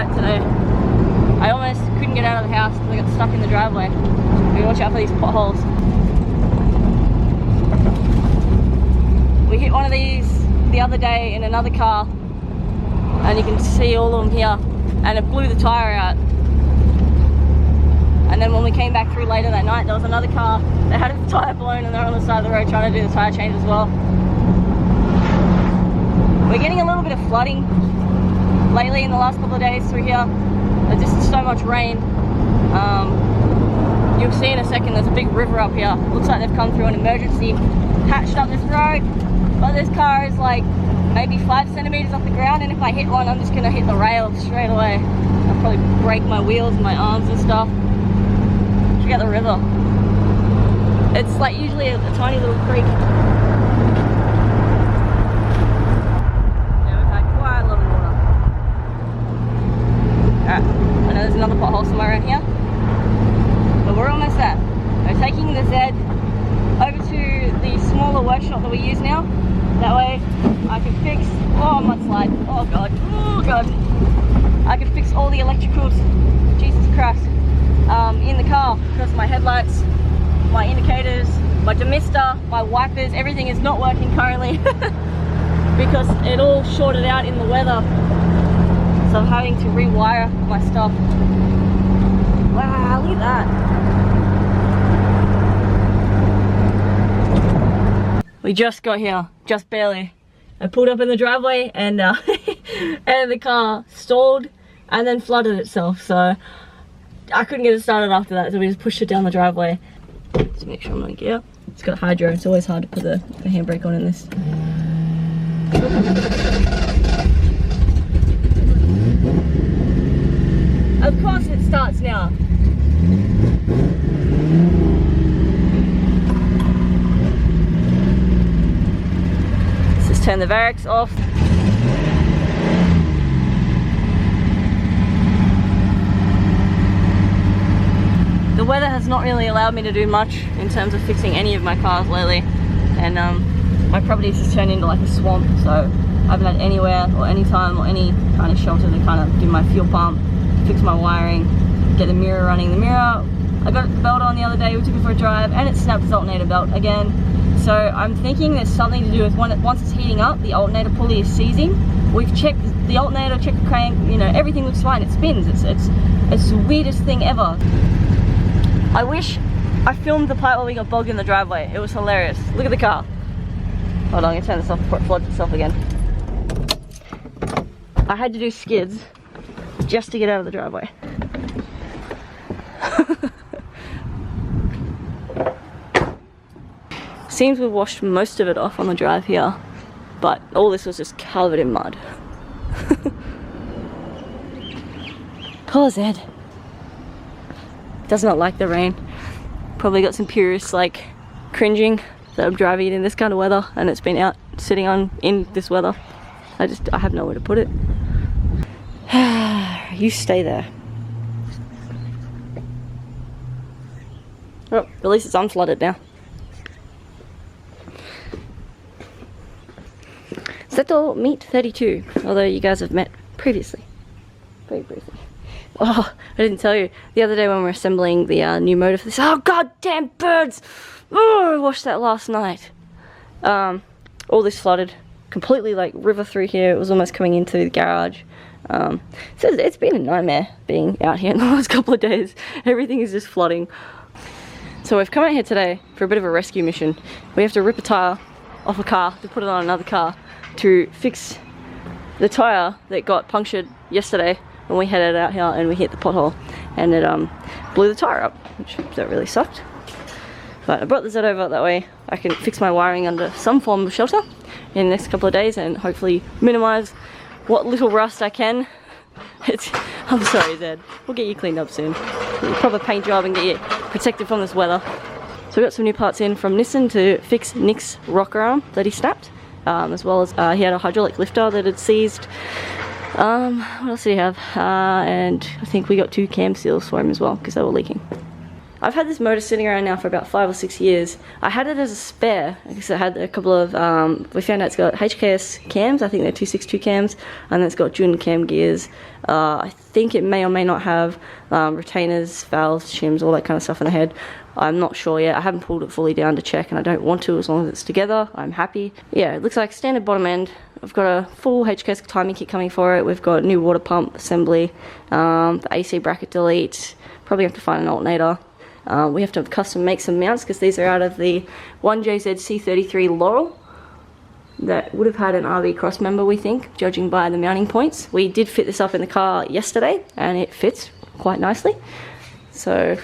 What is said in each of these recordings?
wet today. I almost couldn't get out of the house because I got stuck in the driveway. We watch out for these potholes. We hit one of these the other day in another car, and you can see all of them here, and it blew the tire out. And then when we came back through later that night, there was another car that had its tire blown, and they're on the side of the road trying to do the tire change as well. We're getting a little bit of flooding lately in the last couple of days through here. There's just so much rain. You'll see in a second there's a big river up here. Looks like they've come through an emergency, patched up this road, but this car is like maybe 5 centimeters off the ground, and if I hit one, I'm just gonna hit the rail straight away. I'll probably break my wheels and my arms and stuff. Check out the river. It's like usually a tiny little creek. Yeah, we've had quite a lot of water. Alright, I know there's another pothole somewhere around here, but we're almost there. We're taking the Z over to the smaller workshop that we use now. That way I can fix, oh, mudslide, oh god, I can fix all the electricals, Jesus Christ, in the car, because my headlights, my indicators, my demister, my wipers, everything is not working currently because it all shorted out in the weather. So I'm having to rewire my stuff. Wow, look at that. We just got here, just barely. I pulled up in the driveway and and the car stalled and then flooded itself. So I couldn't get it started after that, so we just pushed it down the driveway. Just make sure I'm on gear. It's got hydro, it's always hard to put the handbrake on in this. Of course it starts now. Let's just turn the Varics off. The weather has not really allowed me to do much in terms of fixing any of my cars lately, and my property's just turned into like a swamp, so I haven't had anywhere or any time or any kind of shelter to kind of do my fuel pump, fix my wiring, get the mirror running. The mirror, I got the belt on the other day, we took it for a drive, and it snapped its alternator belt again. So I'm thinking there's something to do with once it's heating up, the alternator pulley is seizing. We've checked the alternator, checked the crank, you know, everything looks fine, it spins. It's the weirdest thing ever. I wish I filmed the part where we got bogged in the driveway. It was hilarious. Look at the car. Hold on, I'm gonna turn this off before it floods itself again. I had to do skids just to get out of the driveway. Seems we've washed most of it off on the drive here, but all this was just covered in mud. Poor Zed. Does not like the rain. Probably got some purists like cringing that I'm driving it in this kind of weather, and it's been out sitting in this weather. I have nowhere to put it. You stay there. Oh, at least it's unflooded now. Seto Meet 32, although you guys have met previously. Very briefly. Oh, I didn't tell you. The other day when we were assembling the new motor for this, oh goddamn birds! Oh, I washed that last night. All this flooded, completely like river through here. It was almost coming into the garage. So it's been a nightmare being out here in the last couple of days. Everything is just flooding. So we've come out here today for a bit of a rescue mission. We have to rip a tire off a car to put it on another car to fix the tire that got punctured yesterday when we headed out here and we hit the pothole, and it blew the tire up, which that really sucked. But I brought the Z over that way I can fix my wiring under some form of shelter in the next couple of days and hopefully minimize what little rust I can. I'm sorry, Zed. We'll get you cleaned up soon. Get a proper paint job and get you protected from this weather. So we got some new parts in from Nissan to fix Nick's rocker arm that he snapped, as well as he had a hydraulic lifter that had seized. What else did he have? And I think we got 2 cam seals for him as well because they were leaking. I've had this motor sitting around now for about 5 or 6 years. I had it as a spare because I had a couple of, we found out it's got HKS cams, I think they're 262 cams, and then it's got Jun cam gears. I think it may or may not have retainers, valves, shims, all that kind of stuff in the head. I'm not sure yet. I haven't pulled it fully down to check, and I don't want to. As long as it's together, I'm happy. Yeah, it looks like standard bottom end. I've got a full HKS timing kit coming for it. We've got new water pump assembly, the AC bracket delete, probably have to find an alternator. We have to custom make some mounts because these are out of the 1JZ C33 Laurel that would have had an RV cross member, we think, judging by the mounting points. We did fit this up in the car yesterday and it fits quite nicely. So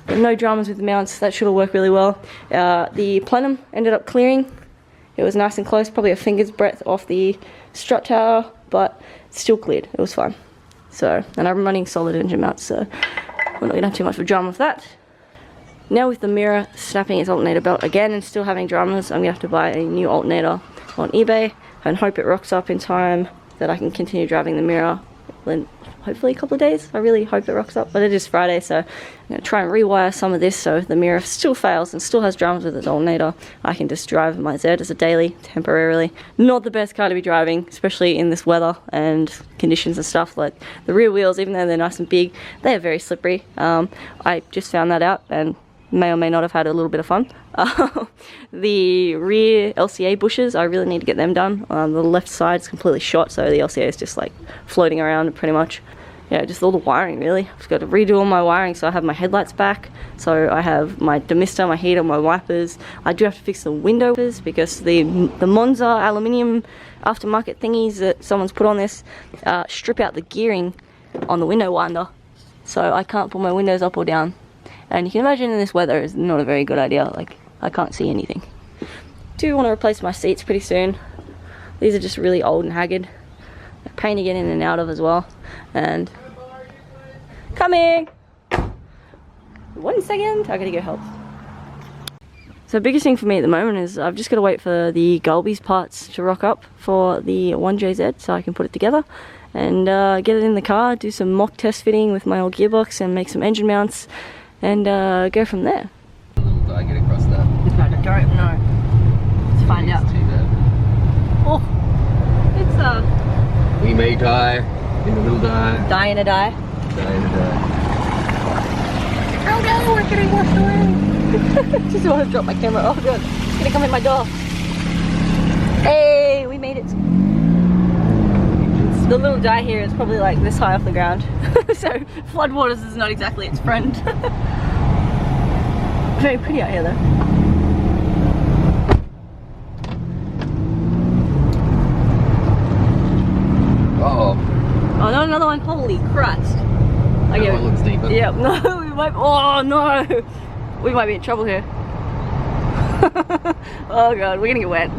no dramas with the mounts, that should all work really well. The plenum ended up clearing. It was nice and close, probably a finger's breadth off the strut tower, but still cleared, it was fine. So, and I'm running solid engine mounts, so we're not gonna have too much of a drama with that. Now with the mirror snapping its alternator belt again and still having dramas, I'm gonna have to buy a new alternator on eBay and hope it rocks up in time that I can continue driving the mirror in hopefully a couple of days. I really hope it rocks up, but it is Friday, so I'm gonna try and rewire some of this so if the mirror still fails and still has dramas with its alternator, I can just drive my Z as a daily temporarily. Not the best car to be driving, especially in this weather and conditions and stuff. Like the rear wheels, even though they're nice and big, they are very slippery. I just found that out and may or may not have had a little bit of fun. The rear LCA bushes, I really need to get them done. The left side is completely shot, so the LCA is just like floating around pretty much. Yeah, just all the wiring really. I've got to redo all my wiring so I have my headlights back. So I have my demister, my heater, my wipers. I do have to fix the windows because the Monza aluminium aftermarket thingies that someone's put on this strip out the gearing on the window winder. So I can't pull my windows up or down. And you can imagine in this weather is not a very good idea. Like, I can't see anything. Do want to replace my seats pretty soon. These are just really old and haggard. They're a pain to get in and out of as well. And coming! 1 second, I gotta go help. So the biggest thing for me at the moment is I've just got to wait for the Gulby's parts to rock up for the 1JZ so I can put it together and get it in the car, do some mock test fitting with my old gearbox and make some engine mounts and go from there. A little die get across that. I don't know. Let's find out. Too bad. Oh, it's We may die in a little die. die in a die. Die in a die. Oh no, we're getting washed away. Just want to drop my camera. Oh god, it's gonna come in my door. Hey, we made it. The little die here is probably like this high off the ground. So floodwaters is not exactly its friend. Very pretty out here though. Uh-oh. Oh no, another one. Holy Christ. That one looks deeper. Yeah, no, we might, oh no. We might be in trouble here. Oh god, we're gonna get wet.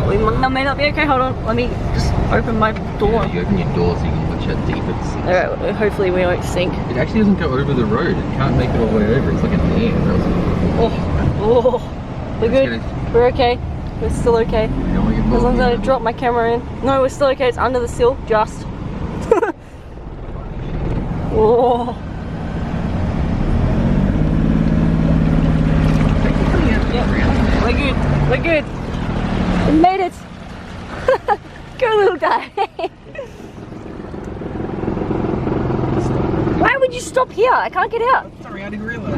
We may not be okay, hold on, let me just open my door. Yeah, you open your door so you can watch how deep it's. Alright, hopefully we won't sink. It actually doesn't go over the road, it can't make it all the way over, it's like a dam. Oh, we're good, we're okay, we're still okay. As long as I don't drop my camera in. No, we're still okay, it's under the sill, just. Oh. Yeah, we're good, we're good. We made it! Go little guy! Why would you stop here? I can't get out. Sorry, I didn't realise.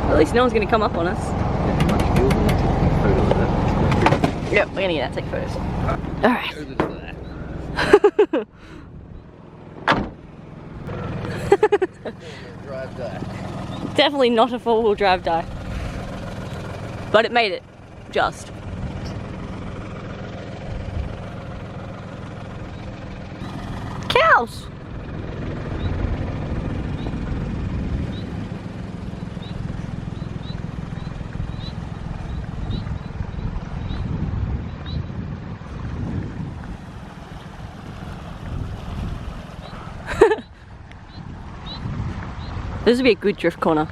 At least no one's gonna come up on us. Yep, we're gonna get out, take photos. Alright. Definitely not a four-wheel drive die. But it made it. Just. Cows! This would be a good drift corner.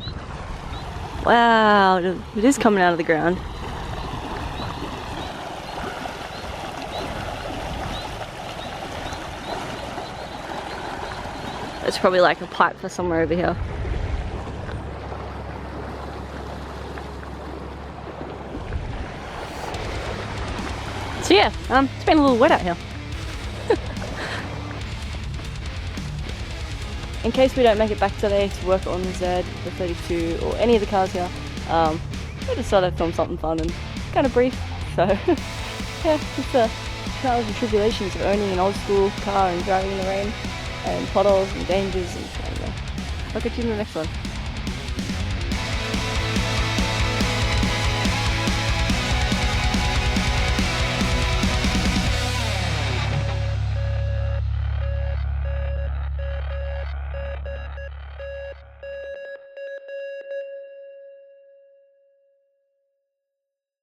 Wow, it is coming out of the ground. It's probably like a pipe for somewhere over here. So yeah, it's been a little wet out here. In case we don't make it back today to work on the Z, the 32, or any of the cars here, I decided to film something fun and kind of brief. So yeah, just the trials and tribulations of owning an old school car and driving in the rain, and potholes and dangers, and I'll catch you in the next one.